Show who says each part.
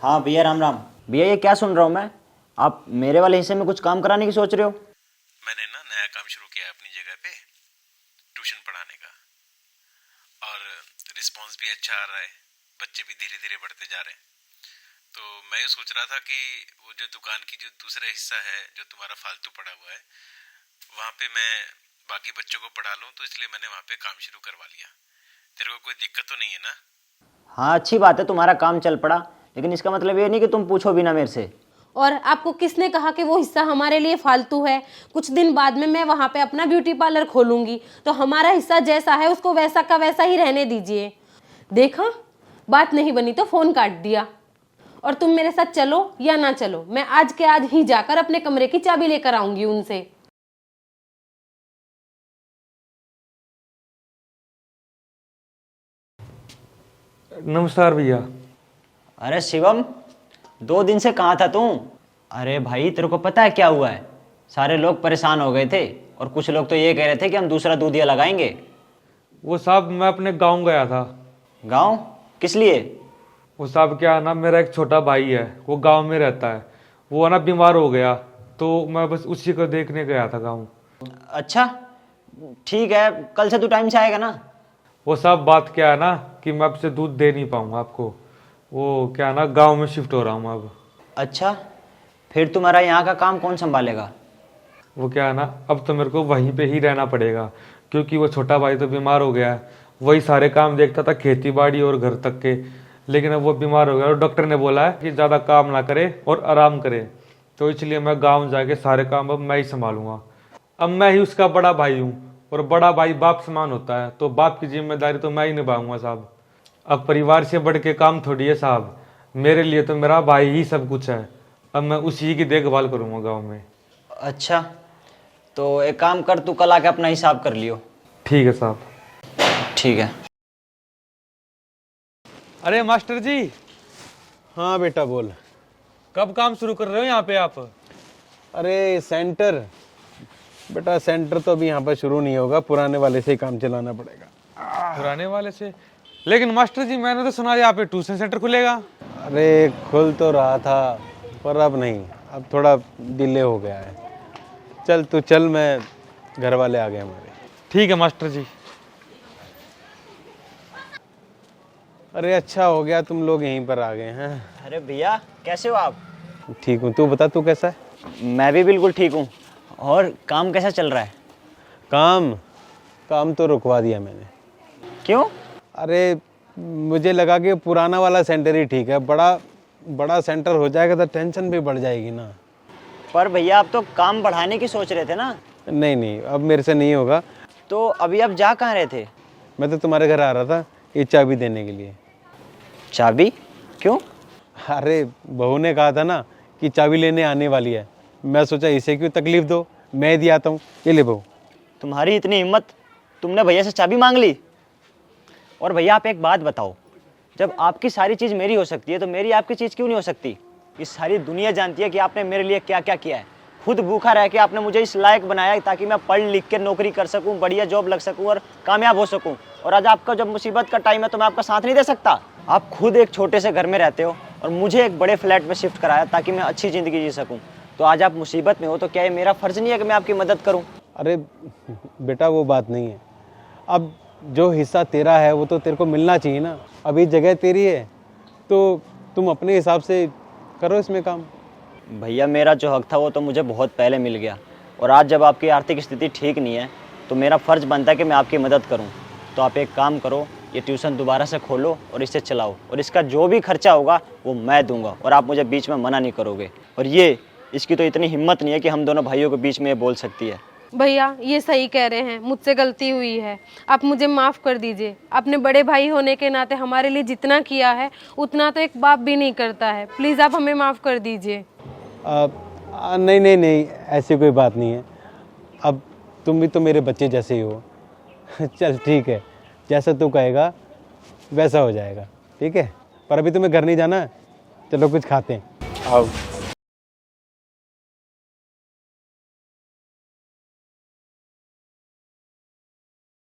Speaker 1: हाँ भैया राम राम। भैया ये क्या सुन रहा हूँ मैं, आप मेरे वाले हिस्से में कुछ काम कराने की सोच रहे हो?
Speaker 2: मैंने ना नया काम शुरू किया है अपनी जगह पे, ट्यूशन पढ़ाने का। और रिस्पांस भी अच्छा आ रहा है, बच्चे भी धीरे धीरे बढ़ते जा रहे हैं। तो मैं ये सोच रहा था कि वो जो दुकान की जो दूसरा हिस्सा है जो तुम्हारा फालतू पड़ा हुआ है, वहाँ पे मैं बाकी बच्चों को पढ़ा लूँ, तो इसलिए मैंने वहाँ पे काम शुरू करवा लिया। तेरे को कोई दिक्कत तो नहीं है ना?
Speaker 1: हाँ अच्छी बात है, तुम्हारा काम चल पड़ा, लेकिन इसका मतलब ये नहीं कि तुम पूछो भी ना मेरे से।
Speaker 3: और आपको किसने कहा कि वो हिस्सा हमारे लिए फालतू है? कुछ दिन बाद में मैं वहाँ पे अपना ब्यूटी पार्लर खोलूंगी, तो हमारा हिस्सा जैसा है उसको वैसा का वैसा ही रहने दीजिए। देखा, बात नहीं बनी तो फोन काट दिया। और तुम मेरे साथ चलो या ना चलो, मैं आज के आज ही जाकर अपने कमरे की चाबी लेकर आऊंगी उनसे।
Speaker 4: नमस्कार भैया।
Speaker 1: अरे शिवम, 2 दिन से कहाँ था तू? अरे भाई तेरे को पता है क्या हुआ है? सारे लोग परेशान हो गए थे और कुछ लोग तो ये कह रहे थे कि हम दूसरा दूधिया लगाएंगे।
Speaker 4: वो साहब मैं अपने गांव गया था।
Speaker 1: गांव? किस लिए?
Speaker 4: वो साहब क्या है ना, मेरा एक छोटा भाई है, वो गांव में रहता है। वो है ना बीमार हो गया, तो मैं बस उसी को देखने गया था गांव।
Speaker 1: अच्छा ठीक है, कल से तू टाइम से आएगा ना?
Speaker 4: वो साहब बात क्या है ना कि मैं आपसे दूध दे नहीं पाऊंगा आपको। वो क्या है ना, गांव में शिफ्ट हो रहा हूँ अब।
Speaker 1: अच्छा, फिर तुम्हारा यहाँ का काम कौन संभालेगा?
Speaker 4: वो क्या है ना, अब तो मेरे को वहीं पे ही रहना पड़ेगा, क्योंकि वो छोटा भाई तो बीमार हो गया है। वही सारे काम देखता था, खेती बाड़ी और घर तक के। लेकिन अब वो बीमार हो गया और डॉक्टर ने बोला है कि ज़्यादा काम ना करे और आराम करे। तो इसलिए मैं गांव जाके सारे काम अब मैं ही संभालूंगा। अब मैं ही उसका बड़ा भाई हूँ, और बड़ा भाई बाप समान होता है, तो बाप की जिम्मेदारी तो मैं ही निभाऊंगा साहब। अब परिवार से बढ़ के काम थोड़ी है साहब, मेरे लिए तो मेरा भाई ही सब कुछ है। अब मैं उसी की देखभाल करूँगा गाँव में।
Speaker 1: अच्छा तो एक काम कर, तू कल आके अपना हिसाब कर लियो।
Speaker 4: ठीक है साहब।
Speaker 1: ठीक है।
Speaker 4: अरे मास्टर जी।
Speaker 5: हाँ बेटा बोल।
Speaker 4: कब काम शुरू कर रहे हो यहाँ पे आप?
Speaker 5: अरे सेंटर, बेटा सेंटर तो अभी यहाँ पर शुरू नहीं होगा, पुराने वाले से ही काम चलाना पड़ेगा।
Speaker 4: पुराने वाले से? लेकिन मास्टर जी मैंने तो सुना यहाँ पे ट्यूशन सेंटर खुलेगा।
Speaker 5: अरे खुल तो रहा था, पर अब नहीं, अब थोड़ा डिले हो गया है। चल तू चल, मैं घर वाले आ गए हमारे।
Speaker 4: ठीक है मास्टर जी।
Speaker 5: अरे अच्छा हो गया तुम लोग यहीं पर आ गए हैं।
Speaker 1: अरे भैया कैसे हो आप?
Speaker 5: ठीक हूँ, तू बता तू कैसा है?
Speaker 1: मैं भी बिल्कुल ठीक हूँ। और काम कैसा चल रहा है?
Speaker 5: काम काम तो रुकवा दिया मैंने।
Speaker 1: क्यों?
Speaker 5: अरे मुझे लगा कि पुराना वाला सेंटर ही ठीक है, बड़ा बड़ा सेंटर हो जाएगा तो टेंशन भी बढ़ जाएगी ना।
Speaker 1: पर भैया आप तो काम बढ़ाने की सोच रहे थे ना?
Speaker 5: नहीं नहीं, अब मेरे से नहीं होगा।
Speaker 1: तो अभी आप जा कहाँ रहे थे?
Speaker 5: मैं तो तुम्हारे घर आ रहा था ये चाबी देने के लिए।
Speaker 1: चाबी? क्यों?
Speaker 5: अरे बहू ने कहा था ना कि चाबी लेने आने वाली है, मैं सोचा इसे क्यों तकलीफ दो, मैं दिया आता हूँ। ये ले बहू।
Speaker 1: तुम्हारी इतनी हिम्मत, तुमने भैया से चाबी मांग ली? और भैया आप एक बात बताओ, जब आपकी सारी चीज़ मेरी हो सकती है तो मेरी आपकी चीज़ क्यों नहीं हो सकती? ये सारी दुनिया जानती है कि आपने मेरे लिए क्या क्या किया है। खुद भूखा रह के आपने मुझे इस लायक बनाया ताकि मैं पढ़ लिख के नौकरी कर सकूं, बढ़िया जॉब लग सकूं और कामयाब हो सकूं। और आज आपका जब मुसीबत का टाइम है तो मैं आपका साथ नहीं दे सकता? आप खुद एक छोटे से घर में रहते हो और मुझे एक बड़े फ्लैट में शिफ्ट कराया ताकि मैं अच्छी ज़िंदगी जी सकूँ। तो आज आप मुसीबत में हो तो क्या ये मेरा फ़र्ज़ नहीं है कि मैं आपकी मदद करूँ?
Speaker 5: अरे बेटा वो बात नहीं है, अब जो हिस्सा तेरा है वो तो तेरे को मिलना चाहिए ना। अभी जगह तेरी है तो तुम अपने हिसाब से करो इसमें काम।
Speaker 1: भैया मेरा जो हक था वो तो मुझे बहुत पहले मिल गया, और आज जब आपकी आर्थिक स्थिति ठीक नहीं है तो मेरा फ़र्ज़ बनता है कि मैं आपकी मदद करूं। तो आप एक काम करो, ये ट्यूशन दोबारा से खोलो और इसे चलाओ, और इसका जो भी खर्चा होगा वो मैं दूंगा और आप मुझे बीच में मना नहीं करोगे। और ये इसकी तो इतनी हिम्मत नहीं है कि हम दोनों भाइयों के बीच में ये बोल सकती है।
Speaker 3: भैया ये सही कह रहे हैं, मुझसे गलती हुई है, आप मुझे माफ़ कर दीजिए। अपने बड़े भाई होने के नाते हमारे लिए जितना किया है उतना तो एक बाप भी नहीं करता है। प्लीज़ आप हमें माफ़ कर दीजिए।
Speaker 5: नहीं नहीं नहीं, ऐसी कोई बात नहीं है। अब तुम भी तो मेरे बच्चे जैसे ही हो। चल ठीक है, जैसा तू कहेगा वैसा हो जाएगा, ठीक है। पर अभी तुम्हें घर नहीं जाना है, चलो कुछ खाते हैं। आओ।